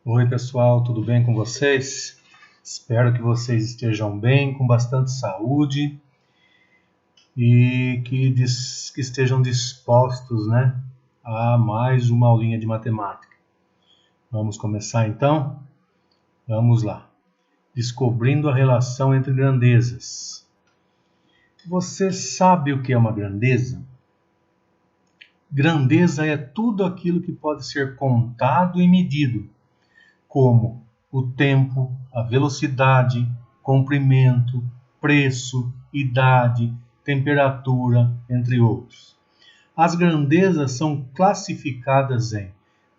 Oi pessoal, tudo bem com vocês? Espero que vocês estejam bem, com bastante saúde e que estejam dispostos, a mais uma aulinha de matemática. Vamos começar então? Vamos lá. Descobrindo a relação entre grandezas. Você sabe o que é uma grandeza? Grandeza é tudo aquilo que pode ser contado e medido, como o tempo, a velocidade, comprimento, preço, idade, temperatura, entre outros. As grandezas são classificadas em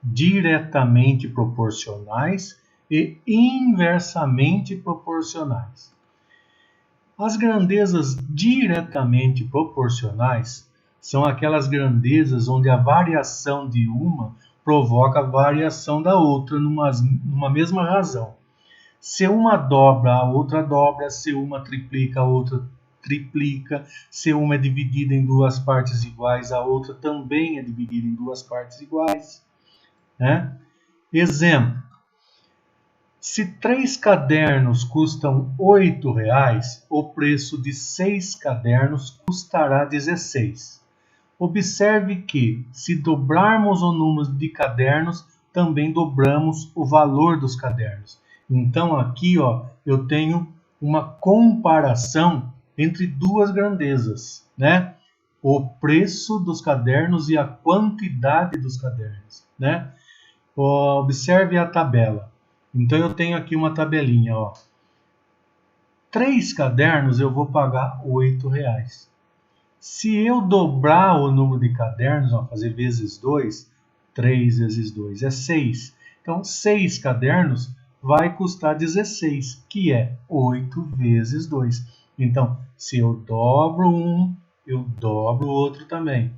diretamente proporcionais e inversamente proporcionais. As grandezas diretamente proporcionais são aquelas grandezas onde a variação de uma provoca a variação da outra numa mesma razão. Se uma dobra, a outra dobra. Se uma triplica, a outra triplica. Se uma é dividida em duas partes iguais, a outra também é dividida em duas partes iguais. Exemplo. Se 3 cadernos custam R$8, o preço de 6 cadernos custará 16. Observe que, se dobrarmos o número de cadernos, também dobramos o valor dos cadernos. Então, aqui eu tenho uma comparação entre duas grandezas, O preço dos cadernos e a quantidade dos cadernos, Observe a tabela. Então, eu tenho aqui uma tabelinha, 3 cadernos eu vou pagar R$8. Se eu dobrar o número de cadernos, fazer vezes 2, 3 vezes 2 é 6. Então, 6 cadernos vai custar 16, que é 8 vezes 2. Então, se eu dobro um, eu dobro o outro também.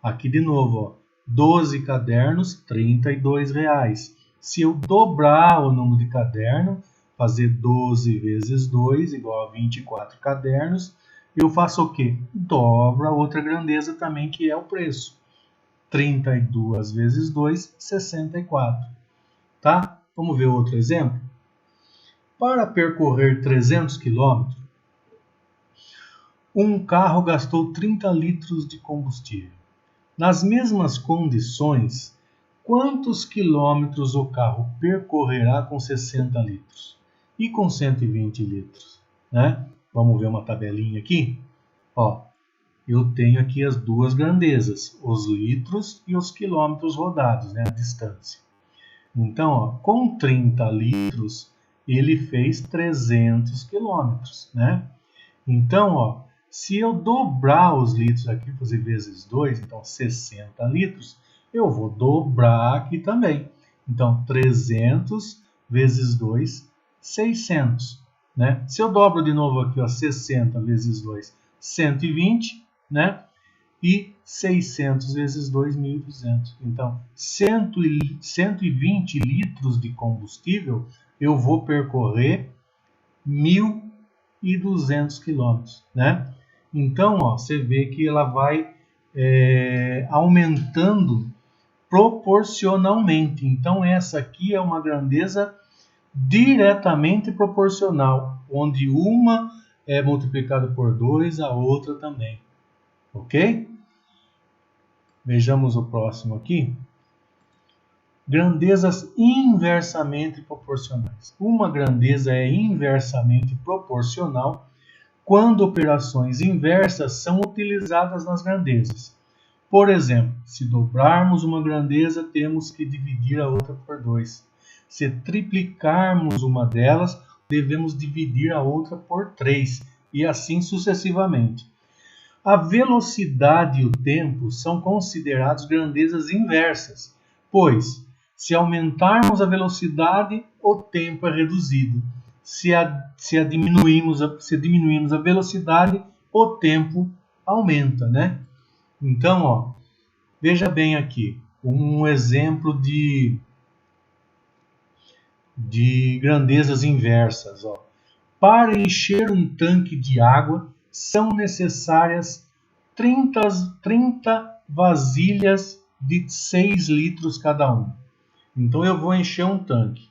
Aqui de novo, 12 cadernos, R$32. Se eu dobrar o número de caderno, fazer 12 vezes 2 igual a 24 cadernos, eu faço o quê? Dobro a outra grandeza também, que é o preço. 32 vezes 2, 64. Tá? Vamos ver outro exemplo? Para percorrer 300 km, um carro gastou 30 litros de combustível. Nas mesmas condições, quantos quilômetros o carro percorrerá com 60 litros? E com 120 litros? Vamos ver uma tabelinha aqui? Eu tenho aqui as duas grandezas, os litros e os quilômetros rodados, a distância. Então, com 30 litros, ele fez 300 quilômetros, Então, se eu dobrar os litros aqui, fazer vezes 2, então 60 litros, eu vou dobrar aqui também. Então, 300 vezes 2, 600. Se eu dobro de novo aqui, 60 vezes 2, 120, e 600 vezes 2, 1.200. Então, 120 litros de combustível, eu vou percorrer 1.200 quilômetros, Então, você vê que ela vai aumentando proporcionalmente. Então, essa aqui é uma grandeza diretamente proporcional, onde uma é multiplicada por 2, a outra também. Ok? Vejamos o próximo aqui. Grandezas inversamente proporcionais. Uma grandeza é inversamente proporcional quando operações inversas são utilizadas nas grandezas. Por exemplo, se dobrarmos uma grandeza, temos que dividir a outra por 2. Se triplicarmos uma delas, devemos dividir a outra por 3, e assim sucessivamente. A velocidade e o tempo são considerados grandezas inversas, pois, se aumentarmos a velocidade, o tempo é reduzido. Se diminuímos a velocidade, o tempo aumenta, Então, veja bem aqui, um exemplo de grandezas inversas. Para encher um tanque de água, são necessárias 30 vasilhas de 6 litros cada uma. Então, eu vou encher um tanque.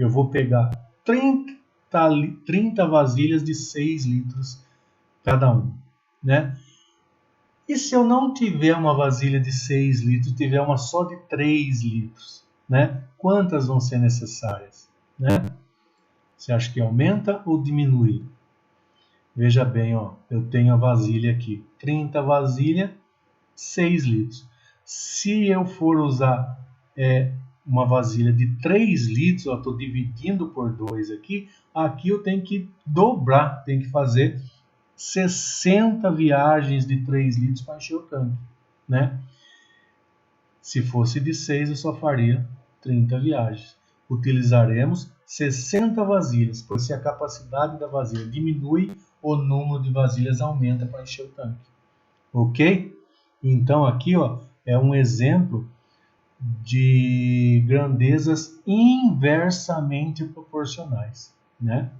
eu vou pegar 30 vasilhas de 6 litros cada uma, né? E se eu não tiver uma vasilha de 6 litros, tiver uma só de 3 litros, né? Quantas vão ser necessárias, né? Você acha que aumenta ou diminui? Veja bem, ó, eu tenho a vasilha aqui, 30 vasilhas, 6 litros. Se eu for usar uma vasilha de 3 litros, eu estou dividindo por 2 aqui, aqui eu tenho que dobrar, tenho que fazer 60 viagens de 3 litros para encher o tanque, né? Se fosse de 6, eu só faria 30 viagens. Utilizaremos 60 vasilhas, pois se a capacidade da vasilha diminui, o número de vasilhas aumenta para encher o tanque. Ok? Então aqui, ó, é um exemplo de grandezas inversamente proporcionais, né?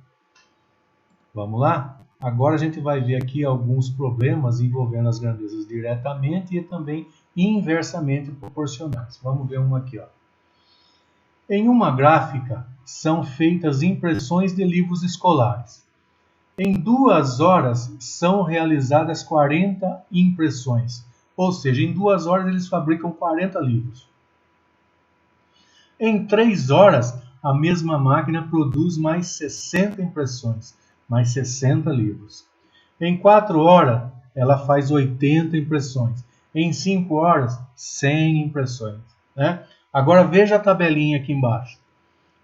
Vamos lá? Agora a gente vai ver aqui alguns problemas envolvendo as grandezas diretamente e também inversamente proporcionais. Vamos ver uma aqui, ó. Em uma gráfica são feitas impressões de livros escolares. Em 2 horas são realizadas 40 impressões, ou seja, em 2 horas eles fabricam 40 livros. Em 3 horas, a mesma máquina produz mais 60 impressões, mais 60 livros. Em 4 horas, ela faz 80 impressões. Em 5 horas, 100 impressões, né? Agora veja a tabelinha aqui embaixo.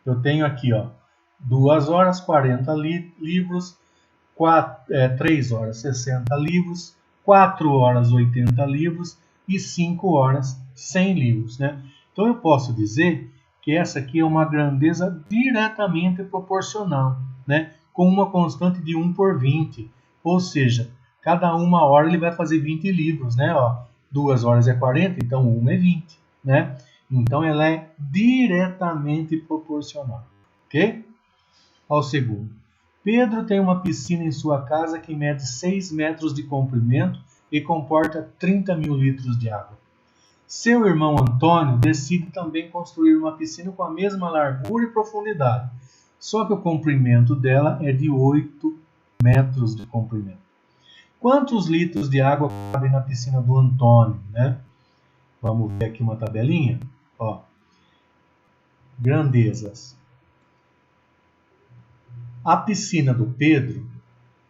Eu tenho aqui, ó, 2 horas, 40 livros, 3 horas, 60 livros, 4 horas, 80 livros e 5 horas, 100 livros, né? Então eu posso dizer que essa aqui é uma grandeza diretamente proporcional, né? Com uma constante de 1 por 20, ou seja, cada 1 hora ele vai fazer 20 livros, né? Ó, 2 horas é 40, então 1 é 20, né? Então ela é diretamente proporcional, ok? Ao segundo. Pedro tem uma piscina em sua casa que mede 6 metros de comprimento e comporta 30 mil litros de água. Seu irmão Antônio decide também construir uma piscina com a mesma largura e profundidade, só que o comprimento dela é de 8 metros de comprimento. Quantos litros de água cabem na piscina do Antônio, né? Vamos ver aqui uma tabelinha. Ó. Grandezas. A piscina do Pedro,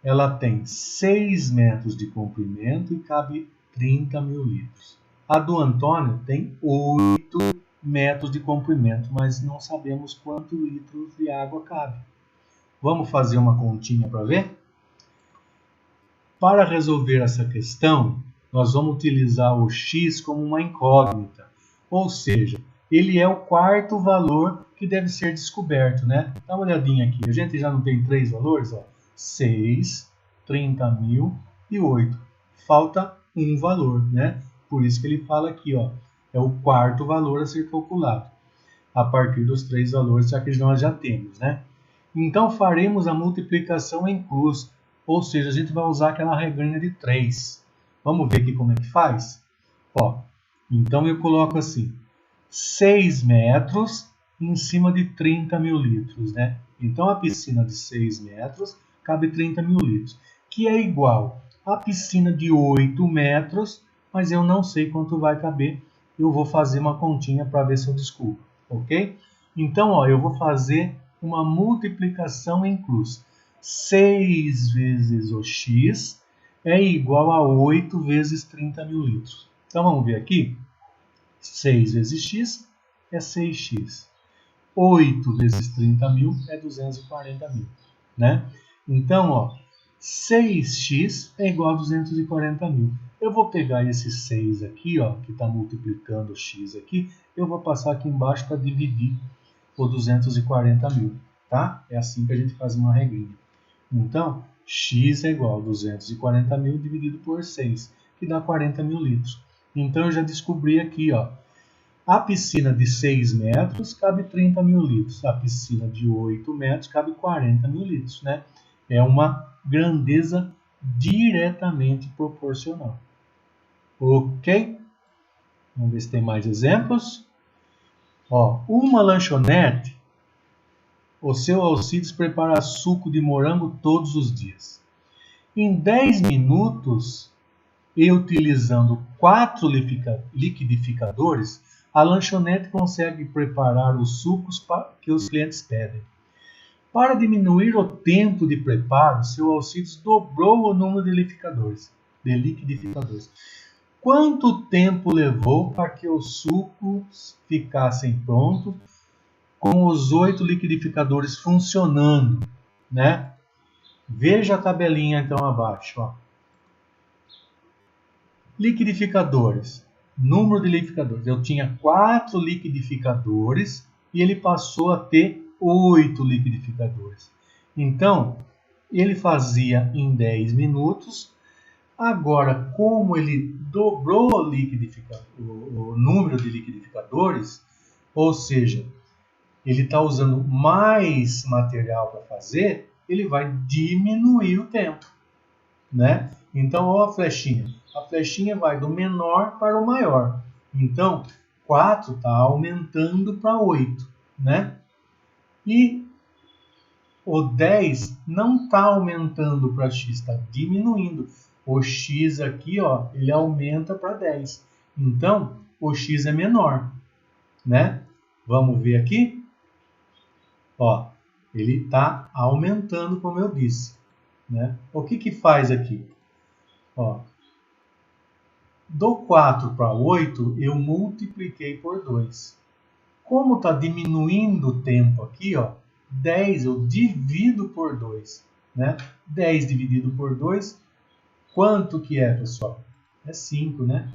ela tem 6 metros de comprimento e cabe 30 mil litros. A do Antônio tem 8 metros de comprimento, mas não sabemos quantos litros de água cabe. Vamos fazer uma continha para ver? Para resolver essa questão, nós vamos utilizar o x como uma incógnita, ou seja, ele é o quarto valor que deve ser descoberto, né? Dá uma olhadinha aqui, a gente já não tem 3 valores, ó. 6, 30 mil e 8. Falta um valor, né? Por isso que ele fala aqui, ó, é o quarto valor a ser calculado, a partir dos 3 valores, já que nós já temos, né? Então faremos a multiplicação em cruz, ou seja, a gente vai usar aquela regrinha de 3. Vamos ver aqui como é que faz? Ó, então eu coloco assim, 6 metros em cima de 30 mil litros, né? Então a piscina de 6 metros cabe 30 mil litros, que é igual à piscina de 8 metros, mas eu não sei quanto vai caber. Eu vou fazer uma continha para ver se eu descubro, ok? Então, ó, eu vou fazer uma multiplicação em cruz. 6 vezes o x é igual a 8 vezes 30 mil litros. Então, vamos ver aqui. 6 vezes x é 6x. 8 vezes 30 mil é 240 mil, né? Então, ó, 6x é igual a 240 mil. Eu vou pegar esse 6 aqui, ó, que está multiplicando o x aqui, eu vou passar aqui embaixo para dividir o 240 mil, tá? É assim que a gente faz uma regrinha. Então, x é igual a 240 mil dividido por 6, que dá 40 mil litros. Então, eu já descobri aqui, ó, a piscina de 6 metros cabe 30 mil litros, a piscina de 8 metros cabe 40 mil litros, né? É uma grandeza diretamente proporcional. Ok? Vamos ver se tem mais exemplos. Ó, uma lanchonete O seu Alcides prepara suco de morango todos os dias. Em 10 minutos, e utilizando 4 liquidificadores, a lanchonete consegue preparar os sucos que os clientes pedem. Para diminuir o tempo de preparo, seu Alcides dobrou o número de liquidificadores. Quanto tempo levou para que os sucos ficassem prontos com os 8 liquidificadores funcionando, né? Veja a tabelinha então abaixo. Ó. Liquidificadores. Número de liquidificadores. Eu tinha 4 liquidificadores e ele passou a ter 8 liquidificadores. Então, ele fazia em 10 minutos. Agora, como ele dobrou o número de liquidificadores, ou seja, ele está usando mais material para fazer, ele vai diminuir o tempo, né? Então, olha a flechinha. A flechinha vai do menor para o maior. Então, 4 está aumentando para 8, né? E o 10 não está aumentando para x, está diminuindo. O x aqui, ó, ele aumenta para 10. Então, o x é menor, né? Vamos ver aqui. Ó, ele está aumentando, como eu disse, né? O que faz aqui? Ó, do 4 para 8, eu multipliquei por 2. Como está diminuindo o tempo aqui, ó, 10 eu divido por 2. Né? 10 dividido por 2, quanto que é, pessoal? É 5, né?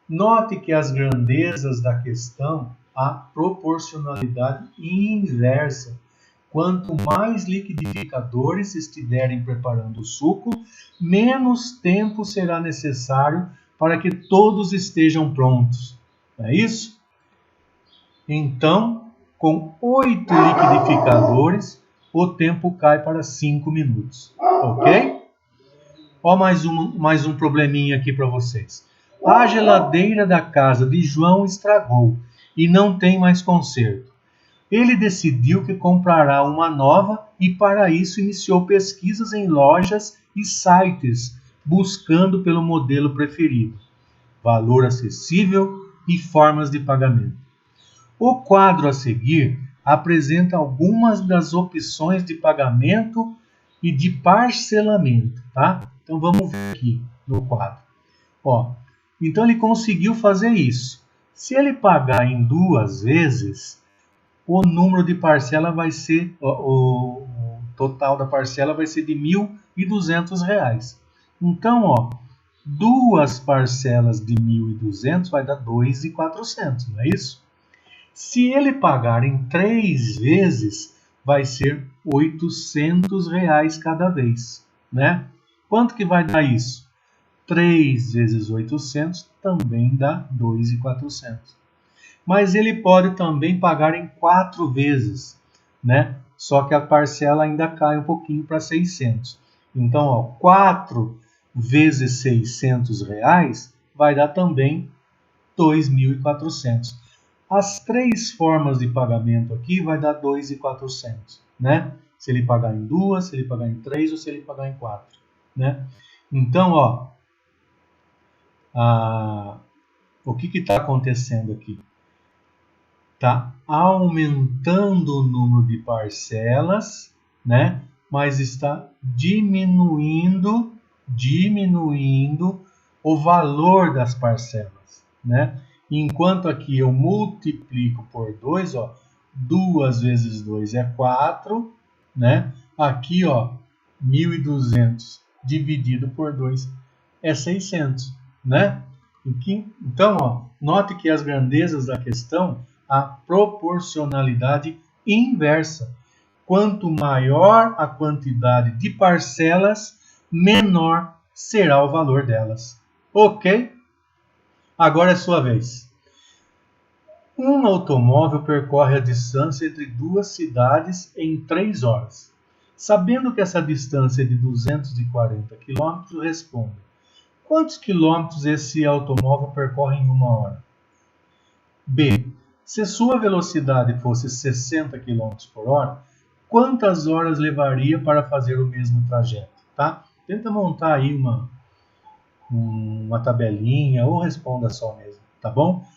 Note que as grandezas da questão, a proporcionalidade inversa. Quanto mais liquidificadores estiverem preparando o suco, menos tempo será necessário para que todos estejam prontos. Não é isso? Então, com 8 liquidificadores, o tempo cai para 5 minutos. Ok? Ó, mais um probleminha aqui para vocês. A geladeira da casa de João estragou e não tem mais conserto. Ele decidiu que comprará uma nova e, para isso, iniciou pesquisas em lojas e sites, buscando pelo modelo preferido, valor acessível e formas de pagamento. O quadro a seguir apresenta algumas das opções de pagamento e de parcelamento, tá? Então vamos ver aqui no quadro. Ó, então ele conseguiu fazer isso. Se ele pagar em 2 vezes, o número de parcela vai ser, o total da parcela vai ser de R$ 1.200. Então, ó, 2 parcelas de 1.200 vai dar 2.400, não é isso? Se ele pagar em 3 vezes, vai ser R$ 800 cada vez, né? Quanto que vai dar isso? 3 vezes 800 também dá 2.400. Mas ele pode também pagar em 4 vezes, né? Só que a parcela ainda cai um pouquinho para 600. Então, ó, 4 vezes 600 reais vai dar também 2.400. As 3 formas de pagamento aqui vai dar 2.400, né? Se ele pagar em 2, se ele pagar em 3 ou se ele pagar em 4, né? Então, ó, o que está acontecendo aqui? Está aumentando o número de parcelas, né? Mas está diminuindo o valor das parcelas, né? Enquanto aqui eu multiplico por 2, ó, 2 vezes 2 é 4, né? Aqui, ó, 1.200 dividido por 2 é 600, né? Então, ó, note que as grandezas da questão, a proporcionalidade inversa. Quanto maior a quantidade de parcelas, menor será o valor delas. Ok? Agora é sua vez. Um automóvel percorre a distância entre 2 cidades em 3 horas. Sabendo que essa distância é de 240 km, responda: quantos quilômetros esse automóvel percorre em 1 hora? B. Se sua velocidade fosse 60 km por hora, quantas horas levaria para fazer o mesmo trajeto, tá? Tenta montar aí uma tabelinha ou responda só mesmo, tá bom?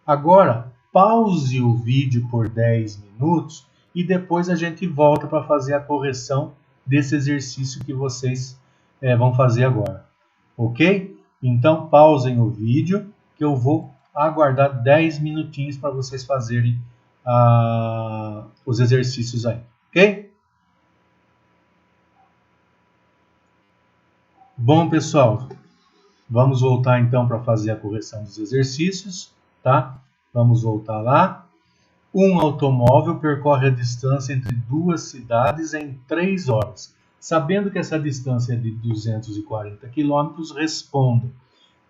Agora, pause o vídeo por 10 minutos e depois a gente volta para fazer a correção desse exercício que vocês vão fazer agora, ok? Então, pausem o vídeo que eu vou aguardar 10 minutinhos para vocês fazerem os exercícios aí, ok? Bom, pessoal, vamos voltar então para fazer a correção dos exercícios, tá? Vamos voltar lá. Um automóvel percorre a distância entre duas cidades em 3 horas. Sabendo que essa distância é de 240 km, responda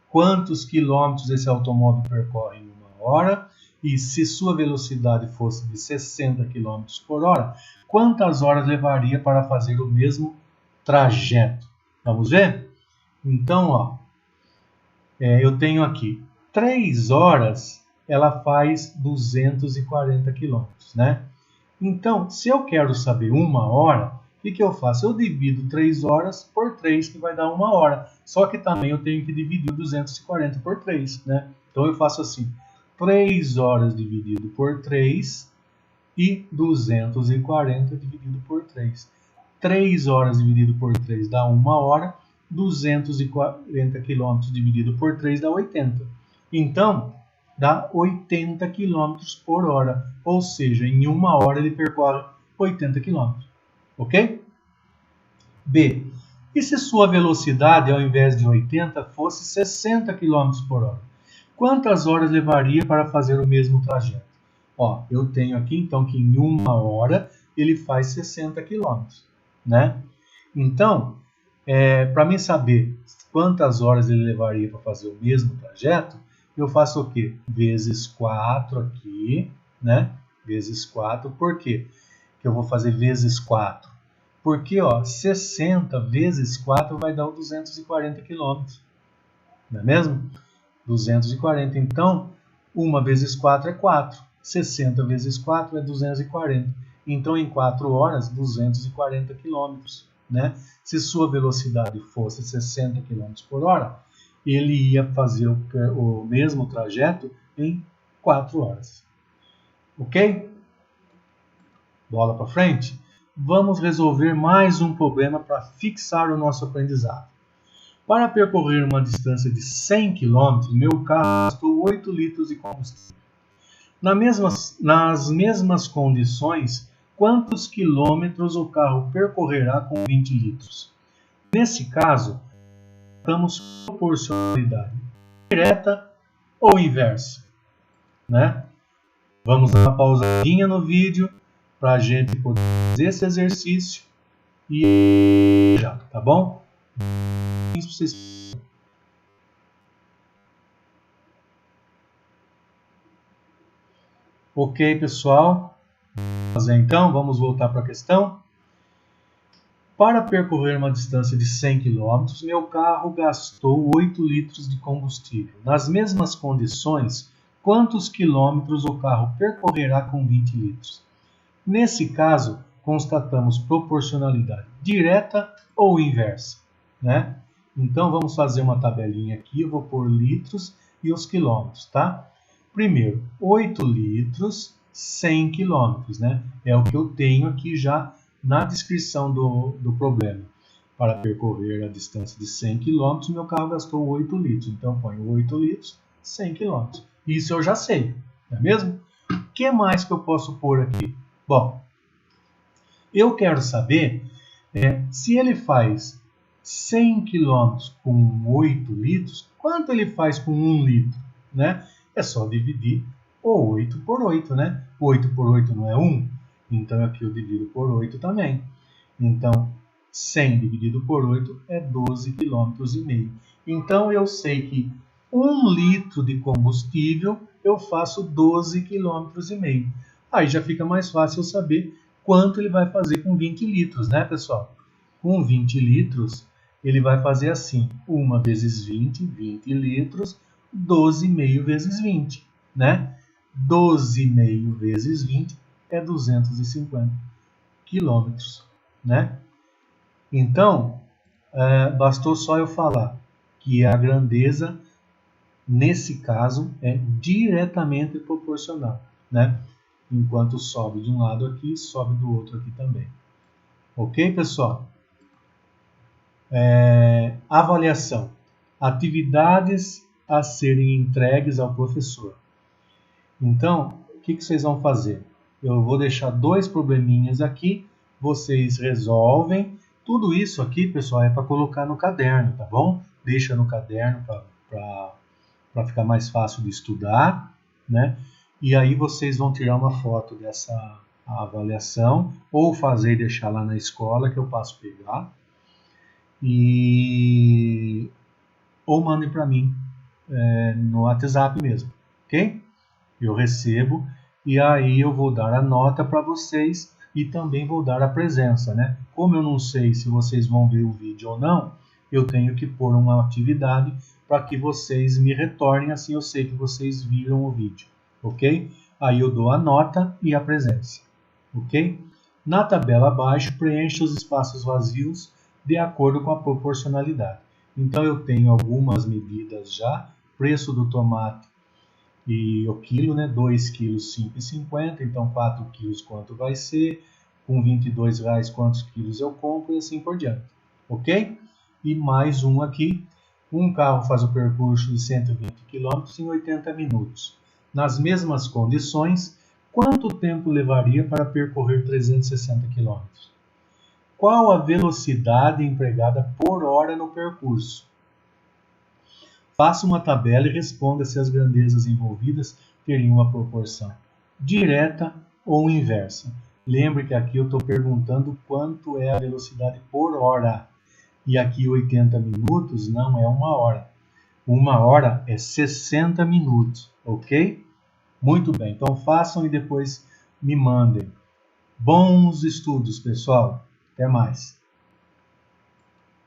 quantos quilômetros esse automóvel percorre em 1 hora e se sua velocidade fosse de 60 km por hora, quantas horas levaria para fazer o mesmo trajeto? Vamos ver? Então, ó, eu tenho aqui 3 horas, ela faz 240 km, né? Então, se eu quero saber 1 hora, o que eu faço? Eu divido 3 horas por 3, que vai dar 1 hora. Só que também eu tenho que dividir 240 por 3, né? Então eu faço assim, 3 horas dividido por 3 e 240 dividido por 3. 3 horas dividido por 3 dá 1 hora, 240 km dividido por 3 dá 80. Então, dá 80 km por hora, ou seja, em 1 hora ele percorre 80 km, ok? B. E se sua velocidade, ao invés de 80, fosse 60 km por hora? Quantas horas levaria para fazer o mesmo trajeto? Ó, eu tenho aqui então que em 1 hora ele faz 60 km, né? Então, para mim saber quantas horas ele levaria para fazer o mesmo trajeto, eu faço o quê? Vezes 4 aqui, né? Vezes 4, por quê? Que eu vou fazer vezes 4? Porque, ó, 60 vezes 4 vai dar 240 km, não é mesmo? 240, então, 1 vezes 4 é 4. 60 vezes 4 é 240. Então, em 4 horas, 240 km, né? Se sua velocidade fosse 60 km por hora, ele ia fazer o mesmo trajeto em 4 horas. Ok? Bola para frente? Vamos resolver mais um problema para fixar o nosso aprendizado. Para percorrer uma distância de 100 km, meu carro gastou 8 litros de combustível. Nas mesmas condições, quantos quilômetros o carro percorrerá com 20 litros? Nesse caso, temos proporcionalidade direta ou inversa, né? Vamos dar uma pausadinha no vídeo para a gente poder fazer esse exercício e já, tá bom? Ok, pessoal? Então, vamos voltar para a questão. Para percorrer uma distância de 100 km, meu carro gastou 8 litros de combustível. Nas mesmas condições, quantos quilômetros o carro percorrerá com 20 litros? Nesse caso, constatamos proporcionalidade direta ou inversa, né? Então, vamos fazer uma tabelinha aqui. Eu vou pôr litros e os quilômetros, tá? Primeiro, 8 litros, 100 quilômetros, né? É o que eu tenho aqui já na descrição do problema. Para percorrer a distância de 100 km, meu carro gastou 8 litros. Então, eu ponho 8 litros, 100 km. Isso eu já sei, não é mesmo? O que mais que eu posso pôr aqui? Bom, eu quero saber se ele faz 100 km com 8 litros, quanto ele faz com 1 litro, né? É só dividir o 8 por 8, né? 8 por 8 não é 1? Então, aqui eu divido por 8 também. Então, 100 dividido por 8 é 12,5 km. Então, eu sei que 1 litro de combustível eu faço 12,5 km. Aí já fica mais fácil saber quanto ele vai fazer com 20 litros, né, pessoal? Com 20 litros, ele vai fazer assim, 1 vezes 20, 20 litros, 12,5 vezes 20, né? 12,5 vezes 20 é 250 km, né? Então, bastou só eu falar que a grandeza, nesse caso, é diretamente proporcional, né? Enquanto sobe de um lado aqui, sobe do outro aqui também. Ok, pessoal? Avaliação. Atividades a serem entregues ao professor. Então, o que vocês vão fazer? Eu vou deixar 2 probleminhas aqui, vocês resolvem. Tudo isso aqui, pessoal, é para colocar no caderno, tá bom? Deixa no caderno para ficar mais fácil de estudar, né? E aí vocês vão tirar uma foto dessa avaliação, ou fazer e deixar lá na escola, que eu passo pegar. Ou mandem para mim no WhatsApp mesmo, ok? Eu recebo e aí eu vou dar a nota para vocês e também vou dar a presença, né? Como eu não sei se vocês vão ver o vídeo ou não, eu tenho que pôr uma atividade para que vocês me retornem, assim eu sei que vocês viram o vídeo, ok? Aí eu dou a nota e a presença, ok? Na tabela abaixo, preencha os espaços vazios de acordo com a proporcionalidade. Então eu tenho algumas medidas já, preço do tomate e o quilo, né? 2 quilos 5,50, então 4 quilos quanto vai ser, com R$22 quantos quilos eu compro e assim por diante, ok? E mais um aqui, um carro faz o percurso de 120 km em 80 minutos. Nas mesmas condições, quanto tempo levaria para percorrer 360 km? Qual a velocidade empregada por hora no percurso? Faça uma tabela e responda se as grandezas envolvidas teriam uma proporção direta ou inversa. Lembre que aqui eu estou perguntando quanto é a velocidade por hora. E aqui 80 minutos não é 1 hora. 1 hora é 60 minutos, ok? Muito bem, então façam e depois me mandem. Bons estudos, pessoal. Até mais.